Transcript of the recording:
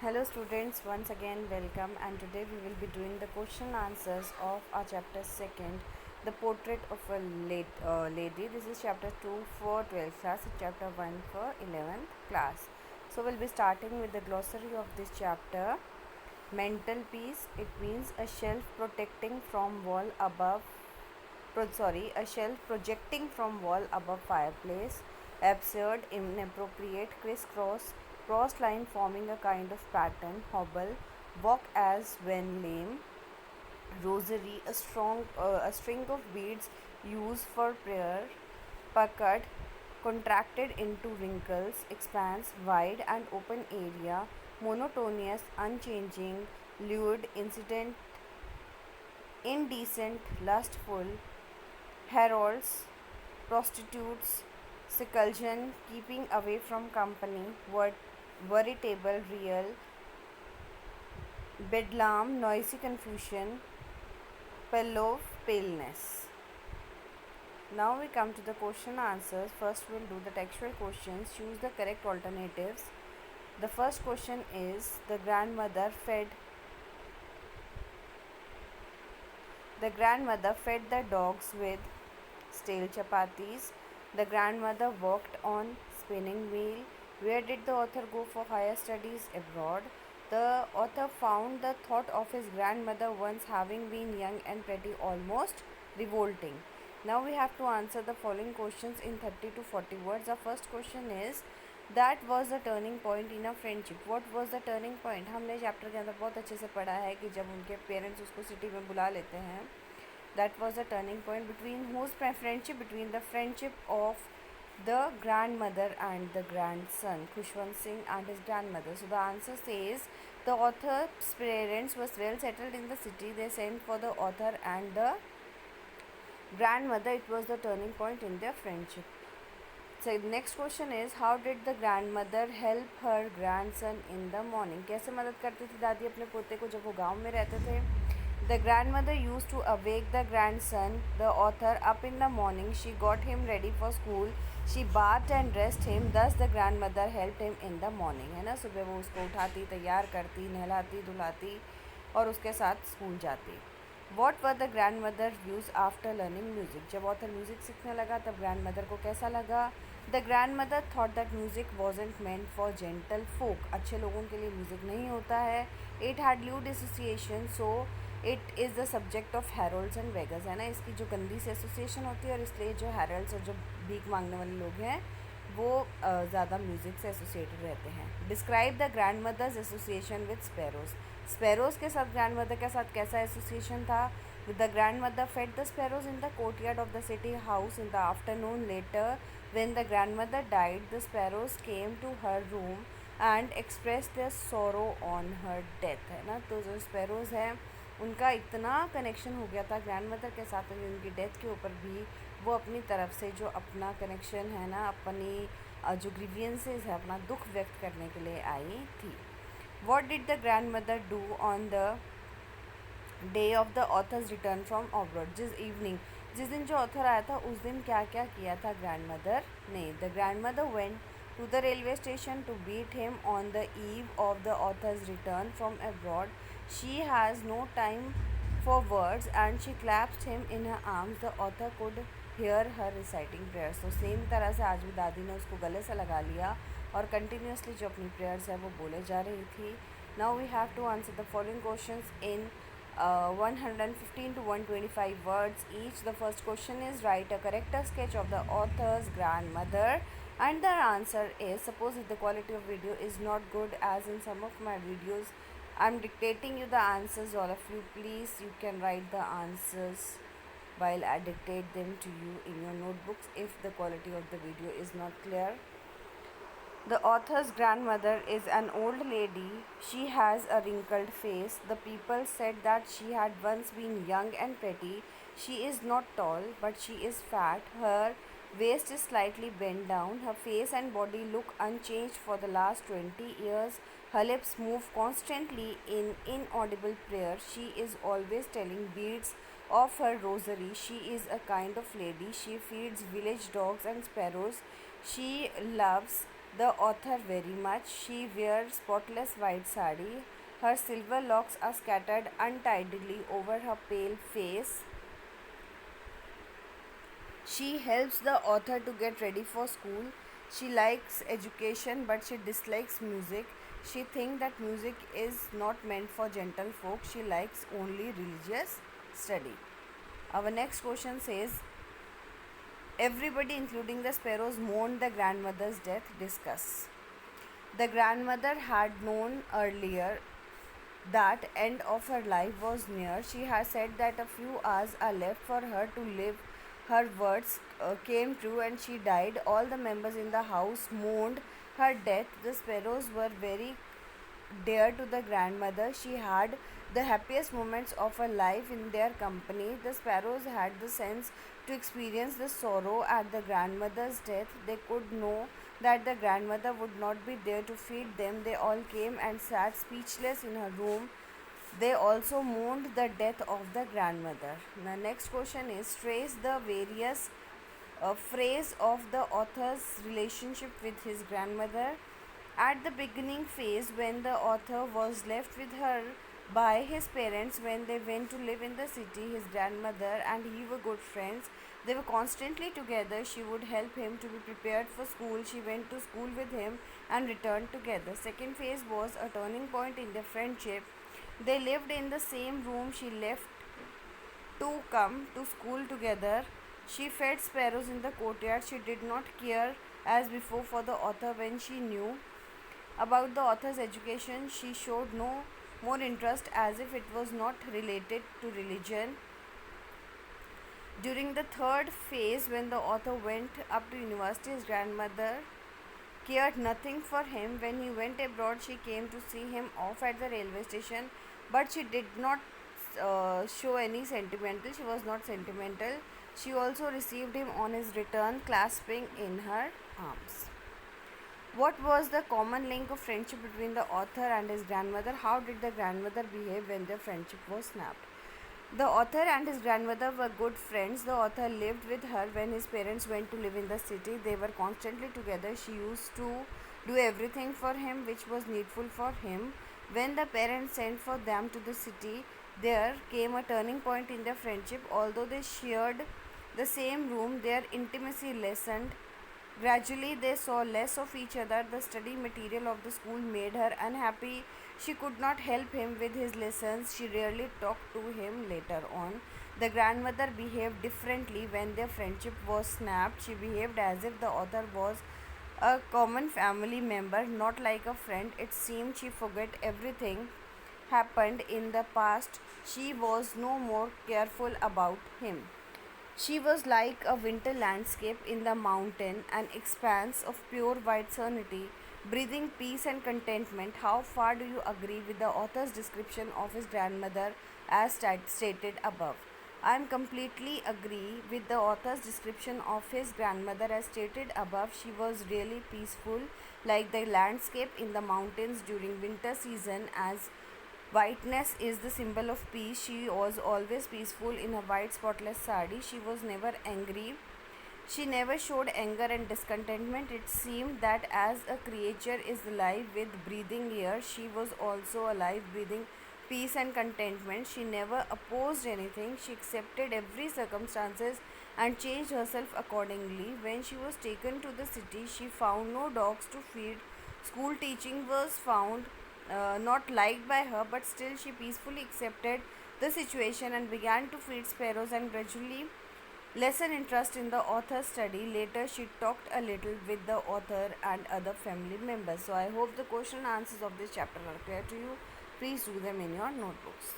Hello students, once again welcome, and today we will be doing the question answers of our chapter 2nd, the portrait of a lady. This is chapter 2 for 12th class and chapter 1 for 11th class. So we'll be starting with the glossary of this chapter. Mental peace, it means a shelf protecting from wall above a shelf projecting from wall above fireplace. Absurd, inappropriate, crisscross, crossed line forming a kind of pattern. Hobble, walk as when lame. Rosary, a string of beads used for prayer. Puckered, contracted into wrinkles. Expanse, wide and open area. Monotonous, unchanging. Lewd, incident, indecent, lustful. Heralds, prostitutes, seclusion, keeping away from company, veritable, real, bedlam, noisy confusion, Pavlov, paleness. Now we come to the question answers. First we'll do the textual questions. Choose the correct alternatives. The first question is the grandmother fed the dogs with stale chapatis. The grandmother worked on spinning wheel. Where did the author go for higher studies? Abroad. The author found the thought of his grandmother once having been young and pretty almost revolting. Now we have to answer the following questions in 30 to 40 words. The first question is that was the turning point in a friendship. What was the turning point? हमने chapter के अंदर बहुत अच्छे से पढ़ा है कि जब उनके पेरेंट्स उसको सिटी में बुला लेते हैं, that was the turning point between whose friendship, between the friendship of the grandmother and the grandson, Khushwant Singh and his grandmother. So the answer says the author's parents was well settled in the city. They sent for the author and the grandmother. It was the turning point in their friendship. So the next question is how did the grandmother help her grandson in the morning? कैसे मदद करती थी दादी अपने पोते को जब वो गांव में रहते थे? The grandmother used to awake the grandson, the author, up in the morning. She got him ready for school. She bathed and dressed him. Thus the grandmother helped him in the morning. है ना, सुबह वो उसको उठाती, तैयार करती, नहलाती धुलाती और उसके साथ स्कूल जाती. What were the grandmother views after learning music? जब author music सीखने लगा तब grandmother को कैसा लगा? The grandmother thought that music wasn't meant for gentle folk. अच्छे लोगों के लिए म्यूज़िक नहीं होता है. It had lewd association, so it is the subject of heralds and beggars. है ना, इसकी जो गंदी से एसोसिएशन होती है और इसलिए जो heralds और जो भीख मांगने वाले लोग हैं वो ज़्यादा म्यूज़िक से एसोसिएटेड रहते हैं. Describe the grandmother's association with sparrows. Sparrows के साथ ग्रैंड मदर के साथ कैसा एसोसिएशन था? With the grandmother fed the sparrows in the courtyard of the city house in the afternoon. Later when the grandmother died the sparrows came to her room and express their sorrow on her death. है ना, तो जो sparrows हैं उनका इतना connection हो गया था ग्रैंड मदर के साथ में उनकी डेथ के ऊपर भी वो अपनी तरफ से जो अपना कनेक्शन है ना, अपनी जो ग्रीवियंसेस है, अपना दुख व्यक्त करने के लिए आई थी. What did the grand mother do on the day of the author's return from abroad? जिस दिन जो ऑथर आया था उस दिन क्या क्या किया था ग्रैंड मदर ने? The grand mother went to the railway station to meet him on the eve of the author's return from abroad. She has no time for words and she clasped him in her arms. The author could hear her reciting prayers. तो same तरह से आज भी दादी ने उसको गले से लगा लिया और कंटिन्यूसली जो अपनी प्रेयर्स है वो बोले जा रही थी. Now we have to answer the following questions in 115 to 125 words each. The first question is write a character sketch of the author's grandmother. And the answer is, suppose if the quality of video is not good, as in some of my videos I'm dictating you the answers, all of you please you can write the answers while I dictate them to you in your notebooks if the quality of the video is not clear. The author's grandmother is an old lady. She has a wrinkled face. The people said that she had once been young and pretty. She is not tall, but she is fat. Her waist is slightly bent down. Her face and body look unchanged for the last 20 years. Her lips move constantly in inaudible prayer. She is always telling beads of her rosary. She is a kind of lady. She feeds village dogs and sparrows. She loves the author very much. She wears spotless white sari. Her silver locks are scattered untidily over her pale face. She helps the author to get ready for school. She likes education but she dislikes music. She thinks that music is not meant for gentle folk. She likes only religious study. Our next question says, everybody, including the sparrows, mourned the grandmother's death. Discuss. The grandmother had known earlier that end of her life was near. She had said that a few hours are left for her to live. Her words came true and she died. All the members in the house mourned her death. The sparrows were very dear to the grandmother. She had the happiest moments of her life in their company. The sparrows had the sense to experience the sorrow at the grandmother's death. They could know that the grandmother would not be there to feed them. They all came and sat speechless in her room. They also mourned the death of the grandmother. The next question is, trace the various phrase of the author's relationship with his grandmother. At the beginning phase, when the author was left with her by his parents when they went to live in the city, his grandmother and he were good friends. They were constantly together. She would help him to be prepared for school. She went to school with him and returned together. Second phase was a turning point in their friendship. They lived in the same room. She left to come to school together. She fed sparrows in the courtyard. She did not care as before for the author. When she knew about the author's education, she showed no more interest, as if it was not related to religion. During the third phase, when the author went up to university, his grandmother cared nothing for him. When he went abroad, she came to see him off at the railway station, but she did not show any sentimental. She was not sentimental. She also received him on his return, clasping in her arms. What was the common link of friendship between the author and his grandmother? How did the grandmother behave when their friendship was snapped? The author and his grandmother were good friends. The author lived with her when his parents went to live in the city. They were constantly together. She used to do everything for him which was needful for him. When the parents sent for them to the city, there came a turning point in their friendship. Although they shared the same room, their intimacy lessened. Gradually, they saw less of each other. The study material of the school made her unhappy. She could not help him with his lessons. She rarely talked to him later on. The grandmother behaved differently when their friendship was snapped. She behaved as if the author was a common family member, not like a friend. It seemed she forgot everything happened in the past. She was no more careful about him. She was like a winter landscape in the mountain, an expanse of pure white serenity, breathing peace and contentment. How far do you agree with the author's description of his grandmother as stated above? I am completely agree with the author's description of his grandmother as stated above. She was really peaceful, like the landscape in the mountains during winter season. As whiteness is the symbol of peace, she was always peaceful in her white spotless sari. She was never angry. She never showed anger and discontentment. It seemed that as a creature is alive with breathing air, she was also alive, breathing peace and contentment. She never opposed anything. She accepted every circumstances and changed herself accordingly. When she was taken to the city, she found no dogs to feed. School teaching was found not liked by her, but still she peacefully accepted the situation and began to feed sparrows and gradually lessen interest in the author's study. Later, she talked a little with the author and other family members. So, I hope the question and answers of this chapter are clear to you. Please do them in your notebooks.